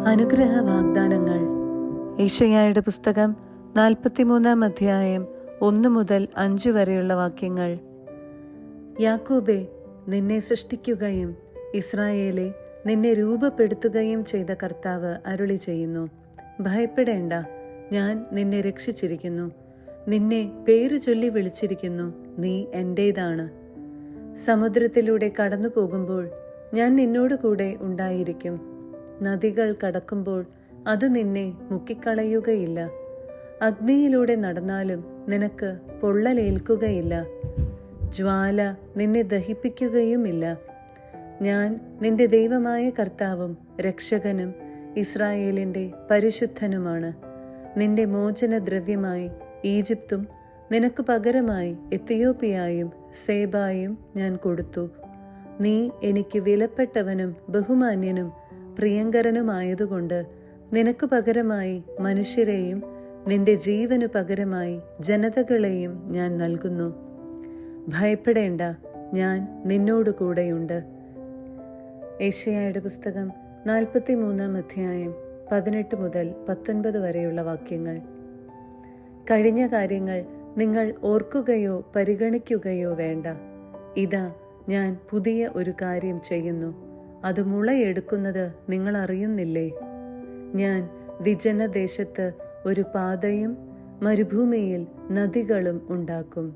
അനുഗ്രഹ വാഗ്ദാനങ്ങൾ. യെശയ്യായുടെ പുസ്തകം 43 അധ്യായം 1 മുതൽ 5 വരെയുള്ള വാക്യങ്ങൾ. യാക്കോബേ, നിന്നെ സൃഷ്ടിക്കുകയും ഇസ്രായേലെ, നിന്നെ രൂപപ്പെടുത്തുകയും ചെയ്ത കർത്താവ് അരുളി ചെയ്യുന്നു: ഭയപ്പെടേണ്ട, ഞാൻ നിന്നെ രക്ഷിച്ചിരിക്കുന്നു. നിന്നെ പേരു ചൊല്ലി വിളിച്ചിരിക്കുന്നു. നീ എൻ്റേതാണ്. സമുദ്രത്തിലൂടെ കടന്നു പോകുമ്പോൾ ഞാൻ നിന്നോട് കൂടെ ഉണ്ടായിരിക്കും. നദികൾ കടക്കുമ്പോൾ അത് നിന്നെ മുക്കിക്കളയുകയില്ല. അഗ്നിയിലൂടെ നടന്നാലും നിനക്ക് പൊള്ളലേൽക്കുകയില്ല. ജ്വാല നിന്നെ ദഹിപ്പിക്കുകയുമില്ല. ഞാൻ നിന്റെ ദൈവമായ കർത്താവും രക്ഷകനും ഇസ്രായേലിൻ്റെ പരിശുദ്ധനുമാണ്. നിന്റെ മോചനദ്രവ്യമായി ഈജിപ്തും നിനക്ക് പകരമായി എത്തിയോപ്യയും സേബായും ഞാൻ കൊടുത്തു. നീ എനിക്ക് വിലപ്പെട്ടവനും ബഹുമാന്യനും പ്രിയങ്കരനുമായതുകൊണ്ട് നിനക്ക് പകരമായി മനുഷ്യരെയും നിന്റെ ജീവനു പകരമായി ജനതകളെയും ഞാൻ നൽകുന്നു. ഭയപ്പെടേണ്ട, ഞാൻ നിന്നോട് കൂടെയുണ്ട്. യെശയ്യായുടെ പുസ്തകം 43 അധ്യായം 18 മുതൽ 19 വരെയുള്ള വാക്യങ്ങൾ. കഴിഞ്ഞ കാര്യങ്ങൾ നിങ്ങൾ ഓർക്കുകയോ പരിഗണിക്കുകയോ വേണ്ട. ഇതാ, ഞാൻ പുതിയ ഒരു കാര്യം ചെയ്യുന്നു. അത് മുളയെടുക്കുന്നത് നിങ്ങൾ അറിയുന്നില്ലേ? ഞാൻ വിജനദേശത്ത് ഒരു പാതയും മരുഭൂമിയിൽ നദികളും ഉണ്ടാക്കും.